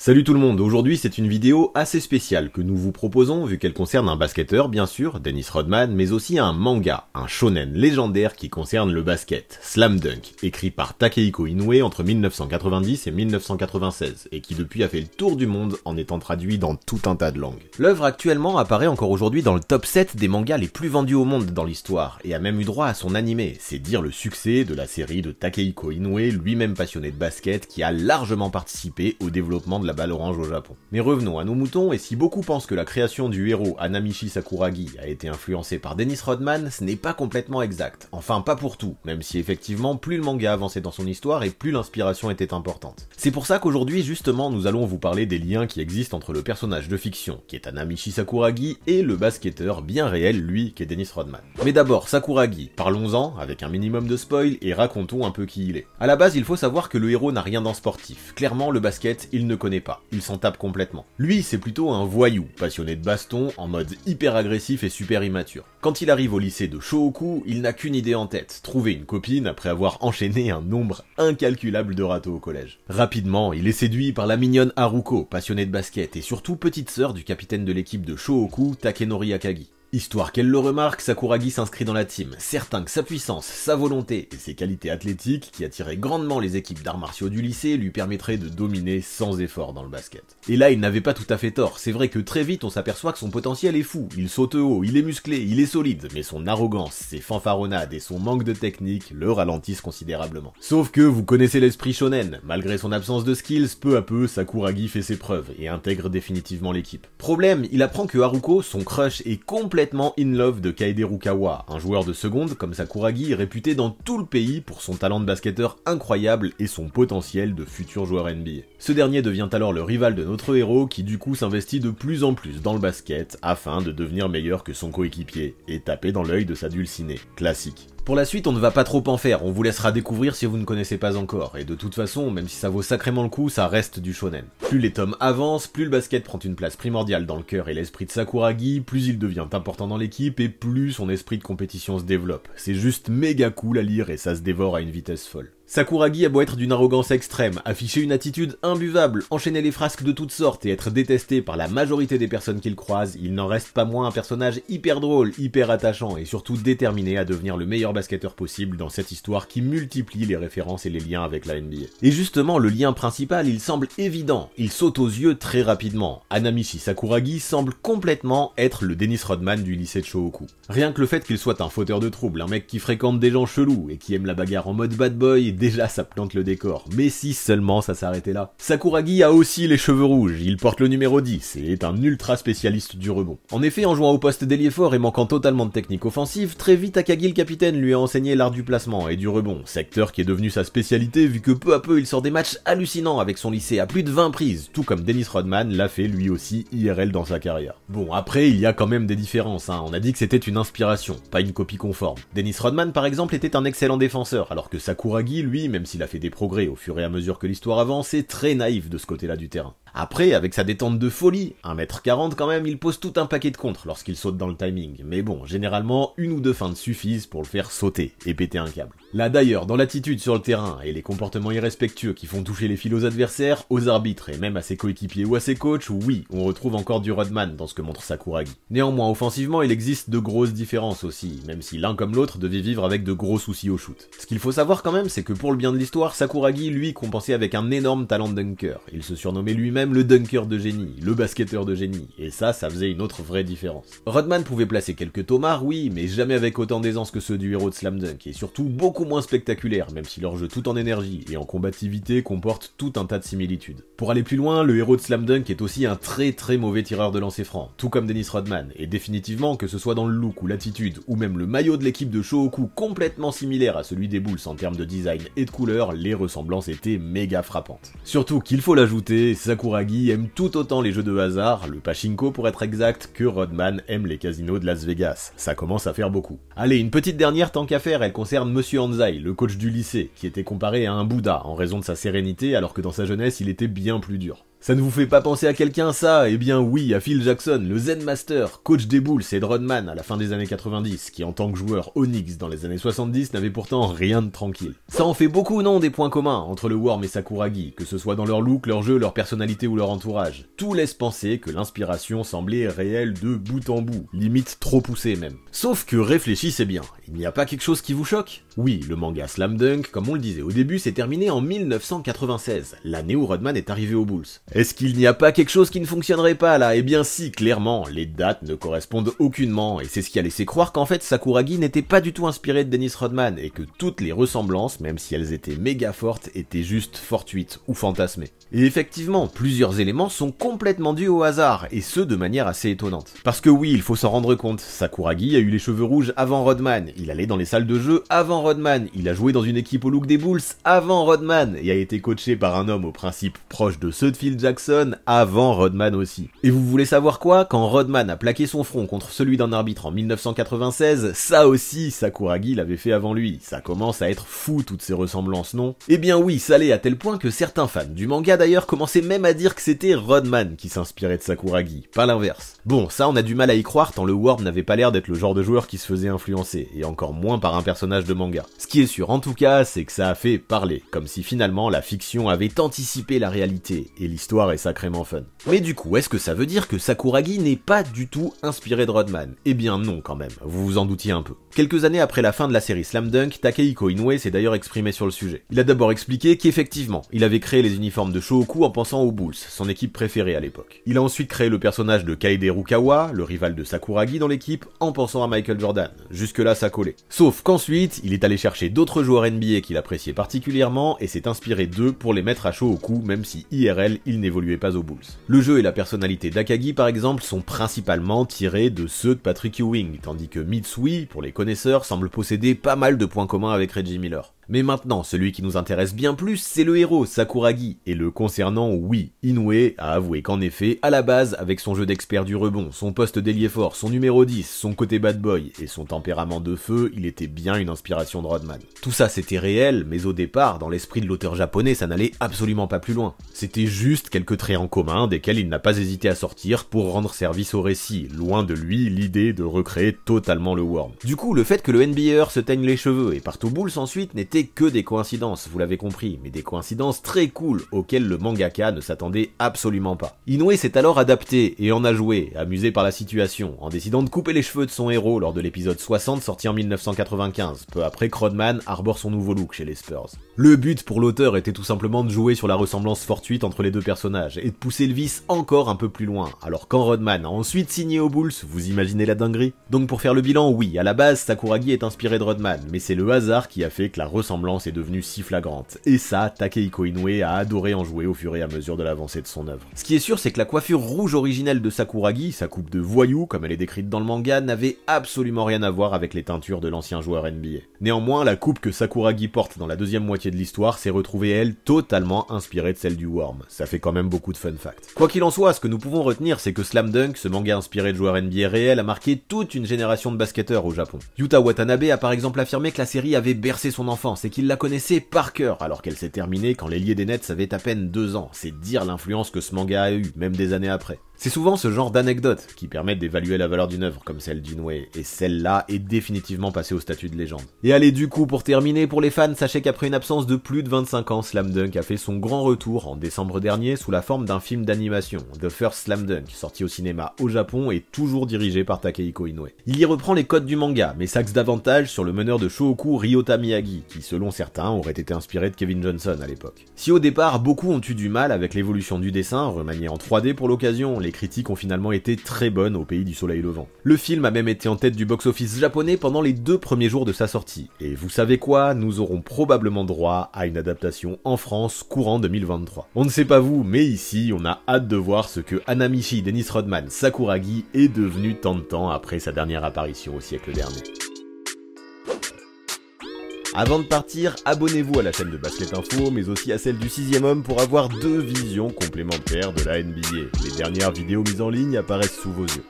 Salut tout le monde, aujourd'hui c'est une vidéo assez spéciale que nous vous proposons vu qu'elle concerne un basketteur bien sûr, Dennis Rodman, mais aussi un manga, un shonen légendaire qui concerne le basket, Slam Dunk, écrit par Takehiko Inoue entre 1990 et 1996, et qui depuis a fait le tour du monde en étant traduit dans tout un tas de langues. L'œuvre actuellement apparaît encore aujourd'hui dans le top 7 des mangas les plus vendus au monde dans l'histoire, et a même eu droit à son animé, c'est dire le succès de la série de Takehiko Inoue, lui-même passionné de basket, qui a largement participé au développement de la balle orange au Japon. Mais revenons à nos moutons, et si beaucoup pensent que la création du héros Hanamichi Sakuragi a été influencée par Dennis Rodman, ce n'est pas complètement exact. Enfin, pas pour tout, même si effectivement, plus le manga avançait dans son histoire et plus l'inspiration était importante. C'est pour ça qu'aujourd'hui, justement, nous allons vous parler des liens qui existent entre le personnage de fiction, qui est Hanamichi Sakuragi, et le basketteur bien réel, lui, qui est Dennis Rodman. Mais d'abord, Sakuragi, parlons-en, avec un minimum de spoil, et racontons un peu qui il est. À la base, il faut savoir que le héros n'a rien d'un sportif. Clairement, le basket, il ne connaît pas. Il s'en tape complètement. Lui, c'est plutôt un voyou, passionné de baston, en mode hyper agressif et super immature. Quand il arrive au lycée de Shohoku, il n'a qu'une idée en tête, trouver une copine après avoir enchaîné un nombre incalculable de râteaux au collège. Rapidement, il est séduit par la mignonne Haruko, passionnée de basket, et surtout petite sœur du capitaine de l'équipe de Shohoku, Takenori Akagi. Histoire qu'elle le remarque, Sakuragi s'inscrit dans la team, certain que sa puissance, sa volonté et ses qualités athlétiques, qui attiraient grandement les équipes d'arts martiaux du lycée, lui permettraient de dominer sans effort dans le basket. Et là, il n'avait pas tout à fait tort, c'est vrai que très vite on s'aperçoit que son potentiel est fou, il saute haut, il est musclé, il est solide, mais son arrogance, ses fanfaronnades et son manque de technique le ralentissent considérablement. Sauf que vous connaissez l'esprit shonen, malgré son absence de skills, peu à peu, Sakuragi fait ses preuves et intègre définitivement l'équipe. Problème, il apprend que Haruko, son crush, est complètement in love de Kaede Rukawa, un joueur de seconde comme Sakuragi réputé dans tout le pays pour son talent de basketteur incroyable et son potentiel de futur joueur NBA. Ce dernier devient alors le rival de notre héros qui du coup s'investit de plus en plus dans le basket afin de devenir meilleur que son coéquipier et taper dans l'œil de sa dulcinée. Classique. Pour la suite, on ne va pas trop en faire, on vous laissera découvrir si vous ne connaissez pas encore, et de toute façon, même si ça vaut sacrément le coup, ça reste du shonen. Plus les tomes avancent, plus le basket prend une place primordiale dans le cœur et l'esprit de Sakuragi, plus il devient important dans l'équipe, et plus son esprit de compétition se développe. C'est juste méga cool à lire et ça se dévore à une vitesse folle. Sakuragi a beau être d'une arrogance extrême, afficher une attitude imbuvable, enchaîner les frasques de toutes sortes et être détesté par la majorité des personnes qu'il croise, il n'en reste pas moins un personnage hyper drôle, hyper attachant et surtout déterminé à devenir le meilleur basketteur possible dans cette histoire qui multiplie les références et les liens avec la NBA. Et justement, le lien principal, il semble évident, il saute aux yeux très rapidement. Hanamichi Sakuragi semble complètement être le Dennis Rodman du lycée de Shohoku. Rien que le fait qu'il soit un fauteur de troubles, un mec qui fréquente des gens chelous et qui aime la bagarre en mode bad boy, déjà ça plante le décor, mais si seulement ça s'arrêtait là. Sakuragi a aussi les cheveux rouges, il porte le numéro 10 et est un ultra spécialiste du rebond. En effet, en jouant au poste d'ailier fort et manquant totalement de technique offensive, très vite Akagi le capitaine lui a enseigné l'art du placement et du rebond, secteur qui est devenu sa spécialité vu que peu à peu il sort des matchs hallucinants avec son lycée à plus de 20 prises, tout comme Dennis Rodman l'a fait lui aussi IRL dans sa carrière. Bon, après il y a quand même des différences, on a dit que c'était une inspiration, pas une copie conforme. Dennis Rodman par exemple était un excellent défenseur, alors que Sakuragi lui, même s'il a fait des progrès au fur et à mesure que l'histoire avance, est très naïf de ce côté-là du terrain. Après, avec sa détente de folie, 1m40 quand même, il pose tout un paquet de contres lorsqu'il saute dans le timing. Mais bon, généralement, une ou deux feintes suffisent pour le faire sauter et péter un câble. Là d'ailleurs, dans l'attitude sur le terrain et les comportements irrespectueux qui font toucher les fils aux adversaires, aux arbitres et même à ses coéquipiers ou à ses coachs, oui, on retrouve encore du Rodman dans ce que montre Sakuragi. Néanmoins, offensivement, il existe de grosses différences aussi, même si l'un comme l'autre devait vivre avec de gros soucis au shoot. Ce qu'il faut savoir quand même, c'est que pour le bien de l'histoire, Sakuragi, lui, compensait avec un énorme talent de dunker. Il se surnommait lui-même le dunker de génie, le basketteur de génie, et ça faisait une autre vraie différence. Rodman pouvait placer quelques tomards, oui, mais jamais avec autant d'aisance que ceux du héros de Slam Dunk, et surtout beaucoup moins spectaculaire, même si leur jeu tout en énergie et en combativité comporte tout un tas de similitudes. Pour aller plus loin, le héros de Slam Dunk est aussi un très mauvais tireur de lancer franc, tout comme Dennis Rodman, et définitivement que ce soit dans le look ou l'attitude, ou même le maillot de l'équipe de Shohoku complètement similaire à celui des Bulls en termes de design et de couleur, les ressemblances étaient méga frappantes. Surtout qu'il faut l'ajouter, Sakuragi aime tout autant les jeux de hasard, le pachinko pour être exact, que Rodman aime les casinos de Las Vegas. Ça commence à faire beaucoup. Allez, une petite dernière tant qu'à faire, elle concerne Monsieur Hanzai, le coach du lycée, qui était comparé à un Bouddha en raison de sa sérénité alors que dans sa jeunesse il était bien plus dur. Ça ne vous fait pas penser à quelqu'un ça? Eh bien oui, à Phil Jackson, le Zen Master, coach des Bulls et de Rodman à la fin des années 90, qui en tant que joueur Onyx dans les années 70 n'avait pourtant rien de tranquille. Ça en fait beaucoup, non, des points communs entre le Worm et Sakuragi, que ce soit dans leur look, leur jeu, leur personnalité ou leur entourage. Tout laisse penser que l'inspiration semblait réelle de bout en bout, limite trop poussée même. Sauf que réfléchissez bien, il n'y a pas quelque chose qui vous choque? Oui, le manga Slam Dunk, comme on le disait au début, s'est terminé en 1996, l'année où Rodman est arrivé aux Bulls. Est-ce qu'il n'y a pas quelque chose qui ne fonctionnerait pas là? Eh bien si, clairement, les dates ne correspondent aucunement, et c'est ce qui a laissé croire qu'en fait Sakuragi n'était pas du tout inspiré de Dennis Rodman, et que toutes les ressemblances, même si elles étaient méga fortes, étaient juste fortuites ou fantasmées. Et effectivement, plusieurs éléments sont complètement dus au hasard, et ce de manière assez étonnante. Parce que oui, il faut s'en rendre compte, Sakuragi a eu les cheveux rouges avant Rodman, il allait dans les salles de jeu avant Rodman, il a joué dans une équipe au look des Bulls avant Rodman, et a été coaché par un homme aux principes proches de ceux de Phil Jackson avant Rodman aussi. Et vous voulez savoir quoi? Quand Rodman a plaqué son front contre celui d'un arbitre en 1996, ça aussi Sakuragi l'avait fait avant lui. Ça commence à être fou toutes ces ressemblances, non? Eh bien oui, ça l'est à tel point que certains fans du manga d'ailleurs commençaient même à dire que c'était Rodman qui s'inspirait de Sakuragi, pas l'inverse. Bon, ça on a du mal à y croire tant le Worm n'avait pas l'air d'être le genre de joueur qui se faisait influencer, et encore moins par un personnage de manga. Ce qui est sûr en tout cas, c'est que ça a fait parler, comme si finalement la fiction avait anticipé la réalité, et l'histoire est sacrément fun. Mais du coup, est-ce que ça veut dire que Sakuragi n'est pas du tout inspiré de Rodman? Eh bien non quand même, vous vous en doutiez un peu. Quelques années après la fin de la série Slam Dunk, Takehiko Inoue s'est d'ailleurs exprimé sur le sujet. Il a d'abord expliqué qu'effectivement, il avait créé les uniformes de Shohoku en pensant aux Bulls, son équipe préférée à l'époque. Il a ensuite créé le personnage de Kaede Rukawa, le rival de Sakuragi dans l'équipe, en pensant à Michael Jordan. Jusque-là, ça collait. Sauf qu'ensuite, il est allé chercher d'autres joueurs NBA qu'il appréciait particulièrement et s'est inspiré d'eux pour les mettre à Shohoku, même si IRL, il n'évoluait pas aux Bulls. Le jeu et la personnalité d'Akagi par exemple sont principalement tirés de ceux de Patrick Ewing, tandis que Mitsui, pour les connaisseurs, semble posséder pas mal de points communs avec Reggie Miller. Mais maintenant, celui qui nous intéresse bien plus, c'est le héros, Sakuragi, et le concernant, oui, Inoue a avoué qu'en effet, à la base, avec son jeu d'expert du rebond, son poste d'ailier fort, son numéro 10, son côté bad boy, et son tempérament de feu, il était bien une inspiration de Rodman. Tout ça c'était réel, mais au départ, dans l'esprit de l'auteur japonais, ça n'allait absolument pas plus loin. C'était juste quelques traits en commun, desquels il n'a pas hésité à sortir pour rendre service au récit, loin de lui l'idée de recréer totalement le Worm. Du coup, le fait que le NBAer se teigne les cheveux et parte aux Bulls ensuite n'était que des coïncidences, vous l'avez compris, mais des coïncidences très cool auxquelles le mangaka ne s'attendait absolument pas. Inoue s'est alors adapté et en a joué, amusé par la situation, en décidant de couper les cheveux de son héros lors de l'épisode 60 sorti en 1995, peu après que Rodman arbore son nouveau look chez les Spurs. Le but pour l'auteur était tout simplement de jouer sur la ressemblance fortuite entre les deux personnages et de pousser le vice encore un peu plus loin, alors quand Rodman a ensuite signé aux Bulls, vous imaginez la dinguerie? Donc pour faire le bilan, oui, à la base Sakuragi est inspiré de Rodman, mais c'est le hasard qui a fait que la ressemblance est devenue si flagrante. Et ça, Takehiko Inoue a adoré en jouer au fur et à mesure de l'avancée de son œuvre. Ce qui est sûr, c'est que la coiffure rouge originelle de Sakuragi, sa coupe de voyou, comme elle est décrite dans le manga, n'avait absolument rien à voir avec les teintures de l'ancien joueur NBA. Néanmoins, la coupe que Sakuragi porte dans la deuxième moitié de l'histoire s'est retrouvée, elle, totalement inspirée de celle du Worm. Ça fait quand même beaucoup de fun facts. Quoi qu'il en soit, ce que nous pouvons retenir, c'est que Slam Dunk, ce manga inspiré de joueurs NBA réels, a marqué toute une génération de basketteurs au Japon. Yuta Watanabe a par exemple affirmé que la série avait bercé son enfance et qu'il la connaissait par cœur, alors qu'elle s'est terminée quand l'ailier des Nets avait à peine 2 ans. C'est dire l'influence que ce manga a eu, même des années après. C'est souvent ce genre d'anecdotes qui permettent d'évaluer la valeur d'une œuvre comme celle d'Inoue, et celle-là est définitivement passée au statut de légende. Et allez, du coup, pour terminer, pour les fans, sachez qu'après une absence de plus de 25 ans, Slam Dunk a fait son grand retour en décembre dernier sous la forme d'un film d'animation, The First Slam Dunk, sorti au cinéma au Japon et toujours dirigé par Takehiko Inoue. Il y reprend les codes du manga, mais s'axe davantage sur le meneur de Shohoku, Ryota Miyagi, qui selon certains aurait été inspiré de Kevin Johnson à l'époque. Si au départ, beaucoup ont eu du mal avec l'évolution du dessin, remanié en 3D pour l'occasion, les critiques ont finalement été très bonnes au pays du soleil levant. Le film a même été en tête du box-office japonais pendant les 2 premiers jours de sa sortie. Et vous savez quoi? Nous aurons probablement droit à une adaptation en France courant 2023. On ne sait pas vous, mais ici, on a hâte de voir ce que Hanamichi Dennis Rodman Sakuragi est devenu tant de temps après sa dernière apparition au siècle dernier. Avant de partir, abonnez-vous à la chaîne de Basket Info, mais aussi à celle du 6ème homme pour avoir 2 visions complémentaires de la NBA. Les dernières vidéos mises en ligne apparaissent sous vos yeux.